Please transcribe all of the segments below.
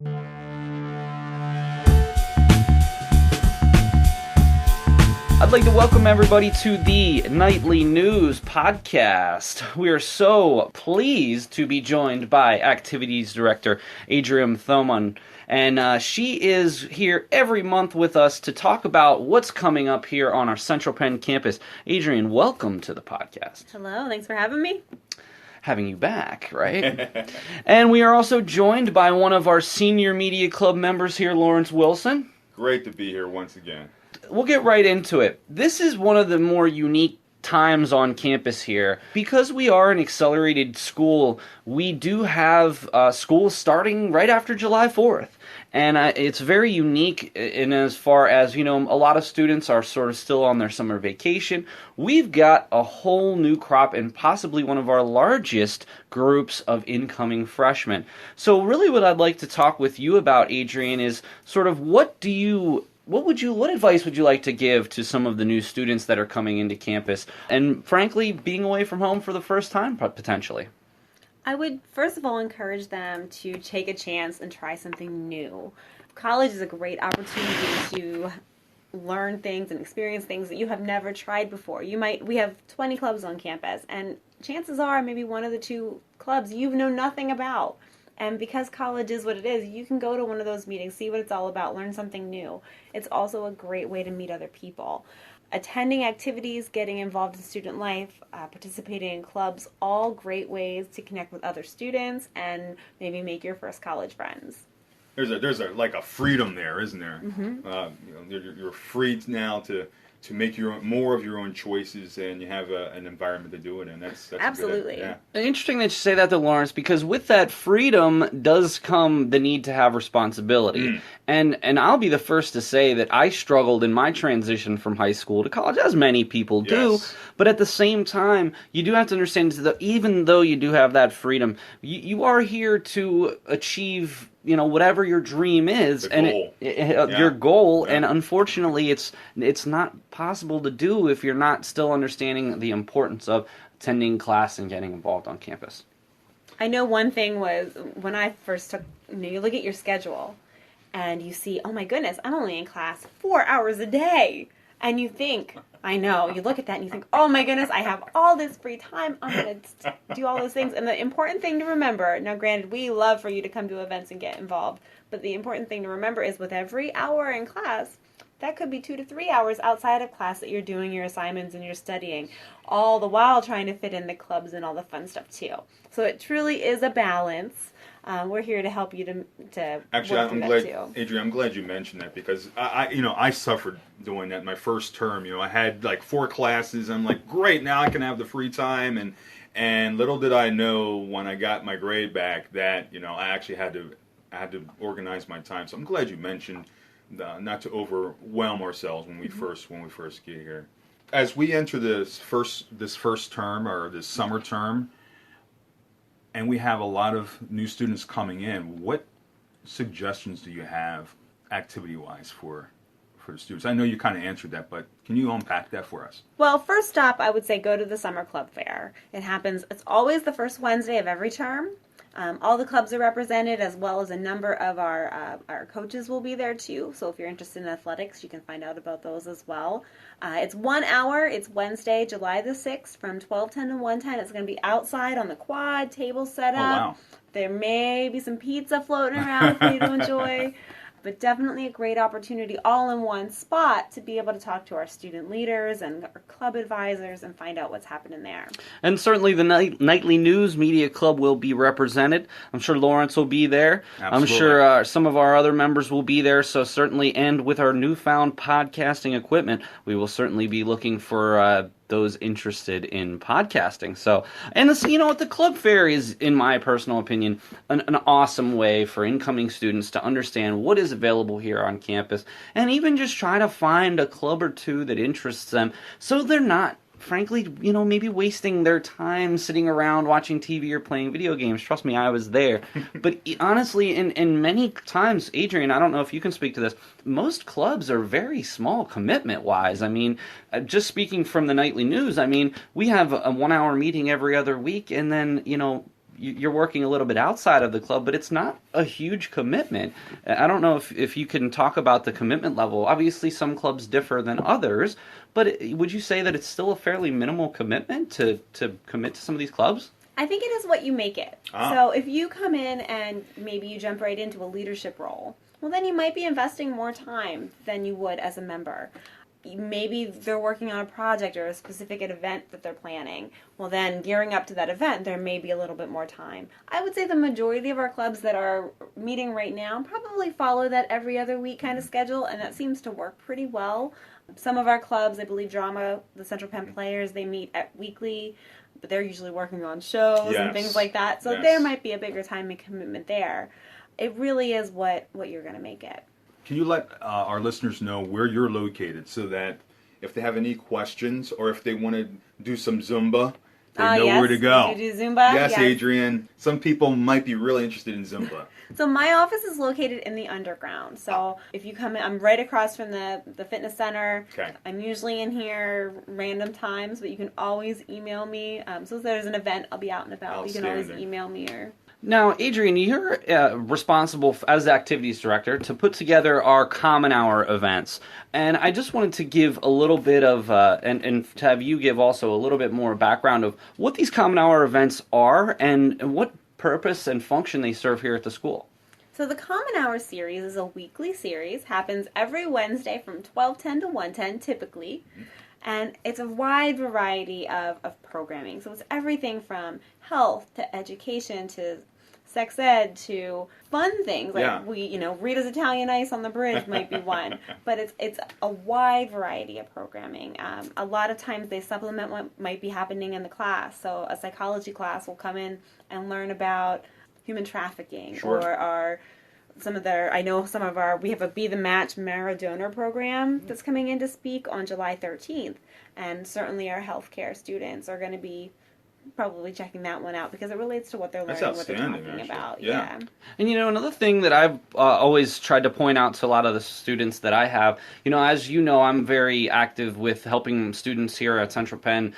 I'd like to welcome everybody to the Nightly News podcast. We are so pleased to be joined by Activities Director Adrienne Thoman, and she is here every month with us to talk about what's coming up here on our Central Penn campus. Adrienne, welcome to the podcast. Hello, thanks for having me. Having you back, right? And we are also joined by one of our senior media club members here, Lawrence Wilson. Great to be here once again. We'll get right into it. This is one of the more unique times on campus here. Because we are an accelerated school, we do have school starting right after July 4th. And it's very unique in as far as, you know, a lot of students are sort of still on their summer vacation. We've got a whole new crop and possibly one of our largest groups of incoming freshmen. So really what I'd like to talk with you about, Adrienne, is sort of what advice would you like to give to some of the new students that are coming into campus and, frankly, being away from home for the first time, potentially? I would, first of all, encourage them to take a chance and try something new. College is a great opportunity to learn things and experience things that you have never tried before. We have 20 clubs on campus, and chances are maybe one of the two clubs you know nothing about. And because college is what it is, you can go to one of those meetings, see what it's all about, learn something new. It's also a great way to meet other people. Attending activities, getting involved in student life, participating in clubs, all great ways to connect with other students and maybe make your first college friends. There's like a freedom there, isn't there? Mm-hmm. You're free now to make more of your own choices, and you have an environment to do it in. That's absolutely. Yeah. Interesting that you say that, though, Lawrence, because with that freedom does come the need to have responsibility. And I'll be the first to say that I struggled in my transition from high school to college, as many people do. Yes. But at the same time, you do have to understand that even though you do have that freedom, you are here to achieve, you know, whatever your dream is, your goal, and unfortunately, it's not possible to do if you're not still understanding the importance of attending class and getting involved on campus. I know one thing was when I first took, you look at your schedule and you see, oh my goodness, I'm only in class 4 hours a day. And you think, I know, you look at that and you think, oh my goodness, I have all this free time. I'm going to do all those things. And the important thing to remember, now granted, we love for you to come to events and get involved, but the important thing to remember is with every hour in class, that could be 2 to 3 hours outside of class that you're doing your assignments and you're studying, all the while trying to fit in the clubs and all the fun stuff too. So it truly is a balance. We're here to help you to Actually, work through that too. Adrienne, I'm glad you mentioned that because I suffered doing that my first term. I had like 4 classes. I'm like, great, now I can have the free time. And little did I know when I got my grade back that I actually had to organize my time. So I'm glad you mentioned not to overwhelm ourselves when we first get here. As we enter this first term or this summer term, and we have a lot of new students coming in, what suggestions do you have activity-wise for the students? I know you kind of answered that, but can you unpack that for us? Well, first stop, I would say go to the summer club fair. It's always the first Wednesday of every term. All the clubs are represented, as well as a number of our coaches will be there too. So if you're interested in athletics, you can find out about those as well. It's 1 hour. It's Wednesday, July the 6th from 12:10 to 1:10. It's going to be outside on the quad, table set up. Oh, wow. There may be some pizza floating around for you to enjoy. But definitely a great opportunity all in one spot to be able to talk to our student leaders and our club advisors and find out what's happening there. And certainly the Nightly News Media Club will be represented. I'm sure Lawrence will be there. Absolutely. I'm sure some of our other members will be there. So certainly, and with our newfound podcasting equipment, we will certainly be looking for those interested in podcasting. So, and this, the club fair is, in my personal opinion, an awesome way for incoming students to understand what is available here on campus, and even just try to find a club or two that interests them, so they're not, frankly, maybe wasting their time sitting around watching TV or playing video games. Trust me, I was there. But honestly, in many times, Adrienne, I don't know if you can speak to this, most clubs are very small commitment-wise. I mean, just speaking from the Nightly News, I mean, we have a 1 hour meeting every other week, and then, you're working a little bit outside of the club, but it's not a huge commitment. I don't know if you can talk about the commitment level. Obviously, some clubs differ than others, but would you say that it's still a fairly minimal commitment to commit to some of these clubs? I think it is what you make it. So if you come in and maybe you jump right into a leadership role, well, then you might be investing more time than you would as a member. Maybe they're working on a project or a specific event that they're planning. Well, then gearing up to that event, there may be a little bit more time. I would say the majority of our clubs that are meeting right now probably follow that every other week kind of schedule, and that seems to work pretty well. Some of our clubs, I believe Drama, the Central Penn Players, they meet at weekly, but they're usually working on shows and things like that. So there might be a bigger time and commitment there. It really is what you're going to make it. Can you let our listeners know where you're located so that if they have any questions or if they want to do some Zumba, they know where to go? You do Zumba? Yes, Adrienne. Some people might be really interested in Zumba. So my office is located in the underground. So if you come in, I'm right across from the fitness center. Okay. I'm usually in here random times, but you can always email me. So if there's an event, I'll be out and about. You can always email me or... Now, Adrienne, you're responsible as Activities Director to put together our Common Hour events. And I just wanted to give a little bit of, and to have you give also a little bit more background of what these Common Hour events are and what purpose and function they serve here at the school. So the Common Hour series is a weekly series, happens every Wednesday from 12:10 to 1:10 typically. And it's a wide variety of programming. So it's everything from health to education to sex ed to fun things like Rita's Italian Ice on the Bridge might be one, but it's a wide variety of programming. A lot of times they supplement what might be happening in the class. So a psychology class will come in and learn about human trafficking or we have a Be the Match Maradona program that's coming in to speak on July 13th, and certainly our healthcare students are going to be probably checking that one out because it relates to what they're learning, what they're talking about. Yeah. And another thing that I've always tried to point out to a lot of the students that I have, as you know, I'm very active with helping students here at Central Penn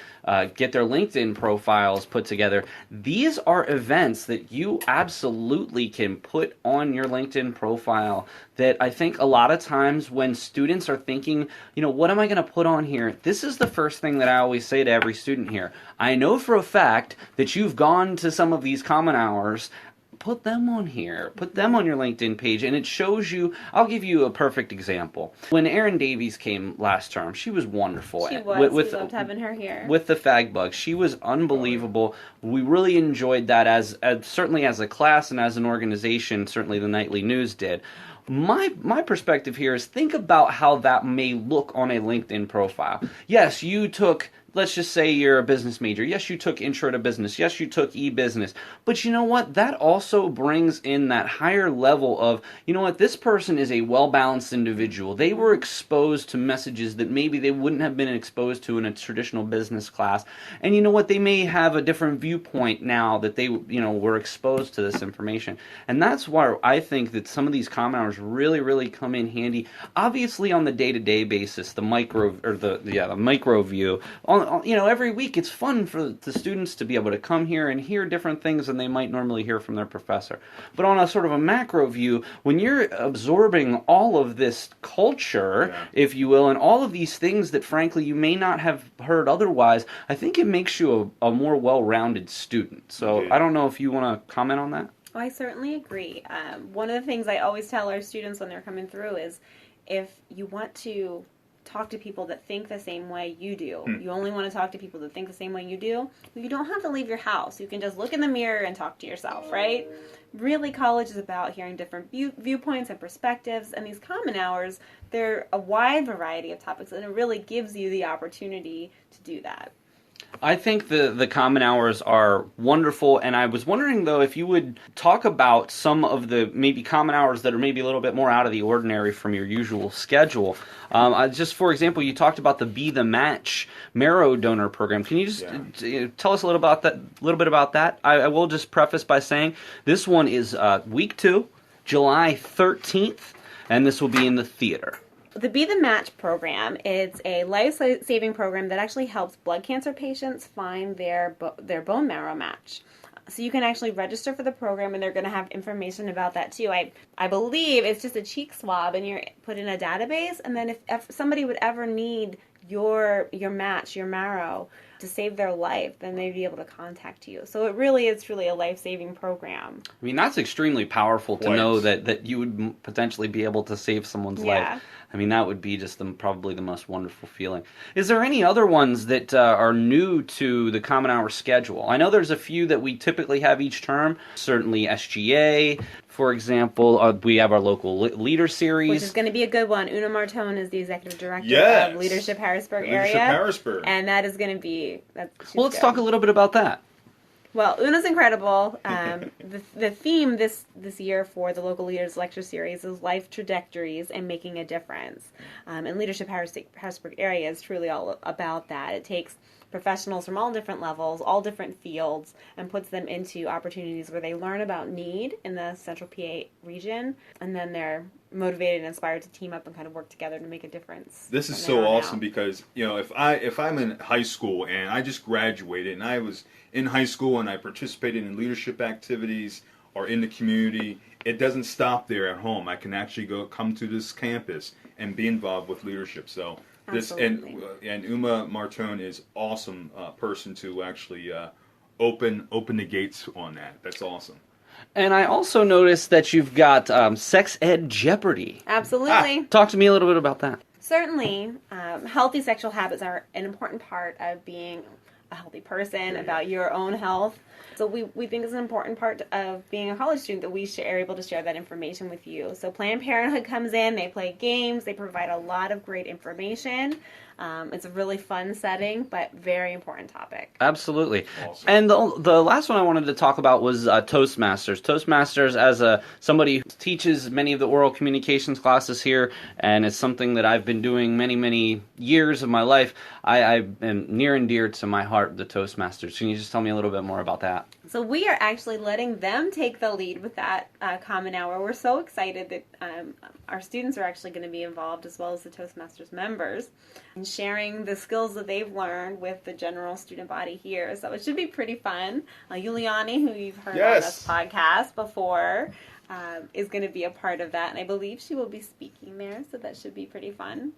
get their LinkedIn profiles put together. These are events that you absolutely can put on your LinkedIn profile that I think a lot of times when students are thinking, what am I going to put on here? This is the first thing that I always say to every student here. I know for a fact that you've gone to some of these Common Hours. Put them on here. Put them on your LinkedIn page, and it shows you. I'll give you a perfect example. When Erin Davies came last term, she was wonderful. She was. We loved having her here. With the Fag Bug. She was unbelievable. We really enjoyed that as certainly as a class and as an organization, certainly the Nightly News did. My perspective here is think about how that may look on a LinkedIn profile. Yes, you took, let's just say you're a business major. Yes, you took Intro to Business. Yes, you took e-business. But you know what? That also brings in that higher level of, this person is a well-balanced individual. They were exposed to messages that maybe they wouldn't have been exposed to in a traditional business class. And you know what? They may have a different viewpoint now that they, were exposed to this information. And that's why I think that some of these Common Hours really, really come in handy. Obviously, on the day-to-day basis, the micro view. Every week it's fun for the students to be able to come here and hear different things than they might normally hear from their professor. But on a sort of a macro view, when you're absorbing all of this culture, if you will, and all of these things that frankly you may not have heard otherwise, I think it makes you a more well-rounded student. So I don't know if you want to comment on that. Oh, I certainly agree. One of the things I always tell our students when they're coming through is if you want to talk to people that think the same way you do, you only want to talk to people that think the same way you do, you don't have to leave your house. You can just look in the mirror and talk to yourself, right? Really, college is about hearing different viewpoints and perspectives, and these Common Hours, they're a wide variety of topics, and it really gives you the opportunity to do that. I think the Common Hours are wonderful, and I was wondering, though, if you would talk about some of the maybe Common Hours that are maybe a little bit more out of the ordinary from your usual schedule. Just for example, you talked about the Be the Match Marrow Donor Program. Can you just tell us a little bit about that? I will just preface by saying this one is week 2, July 13th, and this will be in the theater. The Be the Match program is a life-saving program that actually helps blood cancer patients find their bone marrow match. So you can actually register for the program, and they're going to have information about that too. I believe it's just a cheek swab, and you're put in a database, and then if somebody would ever need your match, your marrow, to save their life, then they'd be able to contact you. So it's truly a life-saving program. I mean, that's extremely powerful to Quite. know that you would potentially be able to save someone's life. I mean, that would be just probably the most wonderful feeling. Is there any other ones that are new to the Common Hour schedule? I know there's a few that we typically have each term. Certainly SGA, for example. We have our local leader series. Which is going to be a good one. Una Martone is the executive director Yes. of Leadership Harrisburg Leadership area. Harrisburg. And that is going to be... Well, let's talk a little bit about that. Well, Una's incredible. The theme this year for the Local Leaders Lecture Series is Life Trajectories and Making a Difference. And Leadership Harrisburg area is truly all about that. It takes professionals from all different levels, all different fields, and puts them into opportunities where they learn about need in the Central PA region, and then they're motivated and inspired to team up and kind of work together to make a difference. This is so awesome because, if I'm in high school and I just graduated and I was in high school and I participated in leadership activities or in the community, it doesn't stop there at home. I can actually come to this campus and be involved with leadership. So this and Uma Martone is awesome person to actually open the gates on that. That's awesome. And I also noticed that you've got Sex Ed Jeopardy. Absolutely. Talk to me a little bit about that. Certainly, healthy sexual habits are an important part of being a healthy person, about your own health. So we think it's an important part of being a college student that we are able to share that information with you. So Planned Parenthood comes in, they play games, they provide a lot of great information. It's a really fun setting, but very important topic. Absolutely. Awesome. And the last one I wanted to talk about was Toastmasters. Toastmasters, as somebody who teaches many of the oral communications classes here, and it's something that I've been doing many, many years of my life, I am near and dear to my heart, the Toastmasters. Can you just tell me a little bit more about that? So we are actually letting them take the lead with that Common Hour. We're so excited that our students are actually going to be involved, as well as the Toastmasters members, and sharing the skills that they've learned with the general student body here. So it should be pretty fun. Yuliani, who you've heard on this podcast before, is going to be a part of that, and I believe she will be speaking there, so that should be pretty fun.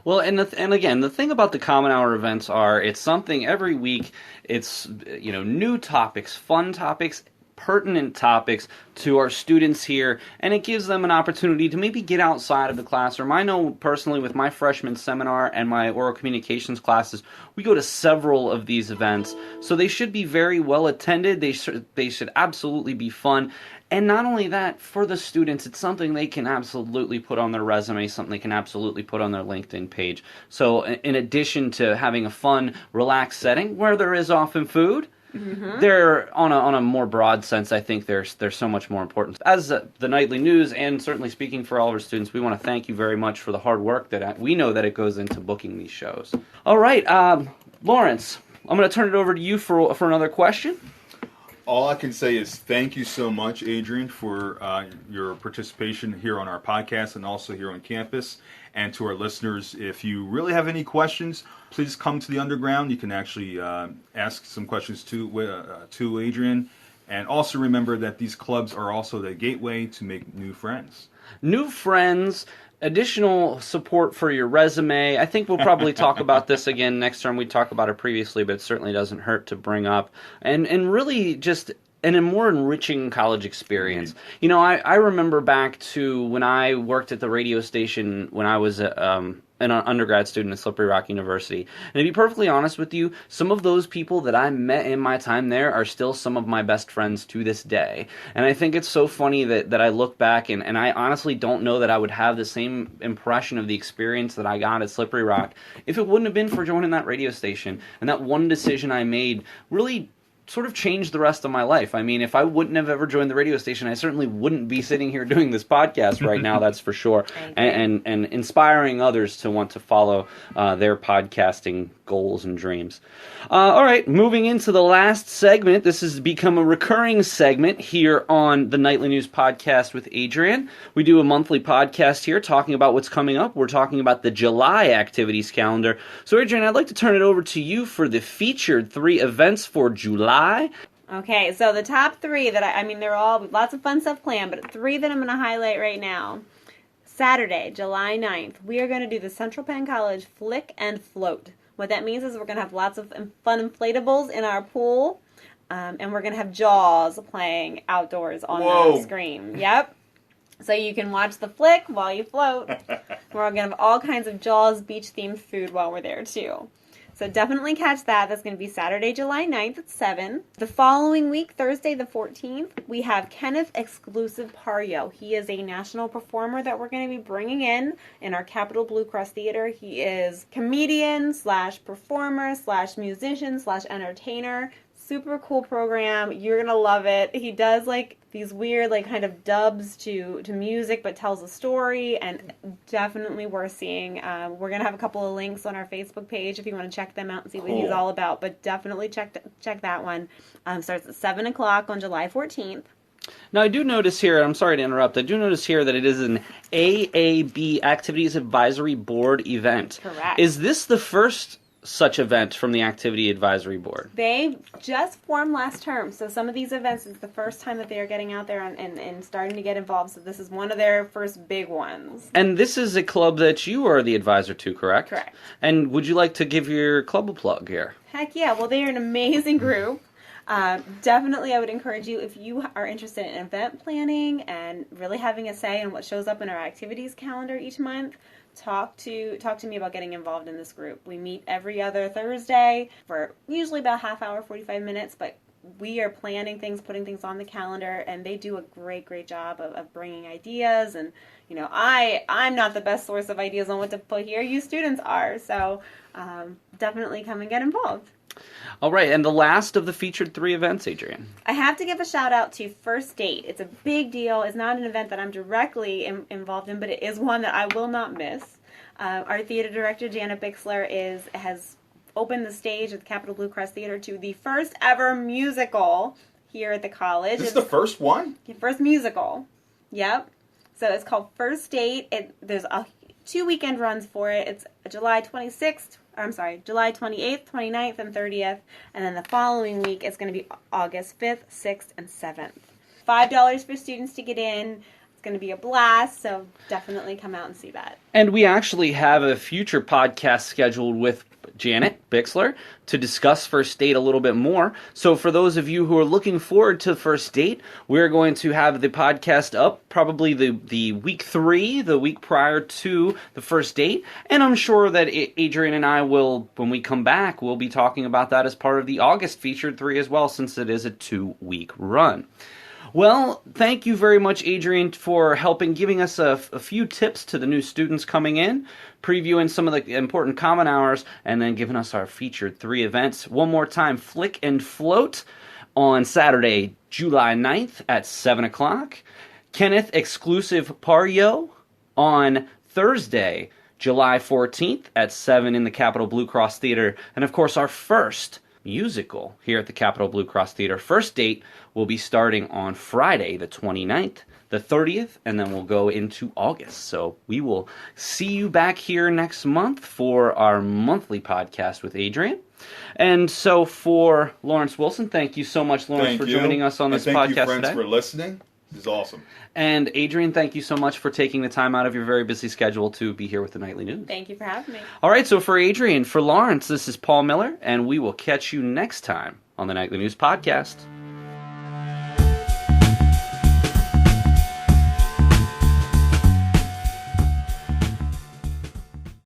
Well, and again, the thing about the Common Hour events it's something every week. It's new topics, fun topics, pertinent topics to our students here, and it gives them an opportunity to maybe get outside of the classroom. I know personally with my freshman seminar and my oral communications classes, we go to several of these events, so they should be very well attended. They should absolutely be fun. And not only that, for the students, it's something they can absolutely put on their resume, something they can absolutely put on their LinkedIn page. So in addition to having a fun, relaxed setting where there is often food, they're on a more broad sense. I think they're so much more important. As the nightly news, and certainly speaking for all of our students, we want to thank you very much for the hard work that we know that it goes into booking these shows. All right, Lawrence, I'm going to turn it over to you for another question. All I can say is thank you so much, Adrienne, for your participation here on our podcast and also here on campus. And to our listeners, if you really have any questions, please come to the Underground. You can actually ask some questions to Adrienne. And also remember that these clubs are also the gateway to make new friends. New friends, additional support for your resume. I think we'll probably talk about this again next time. We talked about it previously, but it certainly doesn't hurt to bring up. And really just a more enriching college experience. Mm-hmm. I remember back to when I worked at the radio station when I was an undergrad student at Slippery Rock University. And to be perfectly honest with you, some of those people that I met in my time there are still some of my best friends to this day. And I think it's so funny that I look back and I honestly don't know that I would have the same impression of the experience that I got at Slippery Rock if it wouldn't have been for joining that radio station. And that one decision I made really sort of changed the rest of my life. I mean, if I wouldn't have ever joined the radio station, I certainly wouldn't be sitting here doing this podcast right now, that's for sure, and inspiring others to want to follow their podcasting goals and dreams. All right, moving into the last segment. This has become a recurring segment here on the Nightly News Podcast with Adrienne. We do a monthly podcast here talking about what's coming up. We're talking about the July activities calendar. So, Adrienne, I'd like to turn it over to you for the featured 3 events for July. Okay, so the top three that I mean, they're all lots of fun stuff planned, but three that I'm going to highlight right now. Saturday, July 9th, we are going to do the Central Penn College Flick and Float. What that means is we're going to have lots of fun inflatables in our pool, and we're going to have Jaws playing outdoors on the screen. Yep. So you can watch the flick while you float. We're going to have all kinds of Jaws beach-themed food while we're there, too. So definitely catch that. That's going to be Saturday, July 9th at 7. The following week, Thursday the 14th, we have Kenneth exclusive Pario. He is a national performer that we're going to be bringing in our Capitol Blue Cross Theater. He is comedian / performer / musician / entertainer. Super cool program. You're going to love it. He does like these weird like kind of dubs to music but tells a story, and definitely worth seeing. We're going to have a couple of links on our Facebook page if you want to check them out and see what he's all about, but definitely check that one. Starts at 7 o'clock on July 14th. Now, I do notice here, I'm sorry to interrupt, I do notice here that it is an AAB, Activities Advisory Board event. Correct. Is this the first such event from the Activity Advisory Board? They just formed last term, so some of these events is the first time that they are getting out there and starting to get involved, so this is one of their first big ones. And this is a club that you are the advisor to, correct? Correct. And would you like to give your club a plug here? Heck yeah, well, they are an amazing group. Definitely, I would encourage you, if you are interested in event planning and really having a say in what shows up in our activities calendar each month, talk to me about getting involved in this group. We meet every other Thursday for usually about half hour, 45 minutes, but we are planning things, putting things on the calendar, and they do a great job of bringing ideas. And, you know, I'm not the best source of ideas on what to put here. You students are, so definitely come and get involved. All right, and the last of the featured 3 events, Adrienne. I have to give a shout out to First Date. It's a big deal. It's not an event that I'm directly involved in, but it is one that I will not miss. Our theater director, Janet Bixler, has opened the stage at the Capitol Blue Cross Theater to the first ever musical here at the college. This is the first one? The first musical. Yep. So it's called First Date. There's 2 weekend runs for it. It's July 28th, 29th, and 30th. And then the following week, it's going to be August 5th, 6th, and 7th. $5 for students to get in. It's going to be a blast, so definitely come out and see that. And we actually have a future podcast scheduled with Janet Bixler to discuss First Date a little bit more. So for those of you who are looking forward to First Date, we're going to have the podcast up probably the week 3, the week prior to the First Date. And I'm sure that Adrienne and I will, when we come back, we'll be talking about that as part of the August featured 3 as well, since it is a 2-week run. Well, thank you very much, Adrienne, for giving us a few tips to the new students coming in, previewing some of the important common hours, and then giving us our featured 3 events. One more time, Flick and Float on Saturday, July 9th at 7 o'clock. Kenneth exclusive Pario on Thursday, July 14th at 7 in the Capitol Blue Cross Theater. And, of course, our first musical here at the Capitol Blue Cross Theater. First Date will be starting on Friday, the 29th, the 30th, and then we'll go into August. So we will see you back here next month for our monthly podcast with Adrienne. And so for Lawrence Wilson, thank you so much, Lawrence, for joining us on this podcast today. Thank you, friends, for listening. This is awesome. And Adrienne, thank you so much for taking the time out of your very busy schedule to be here with the Nightly News. Thank you for having me. All right, so for Adrienne, for Lawrence, this is Paul Miller, and we will catch you next time on the Nightly News Podcast.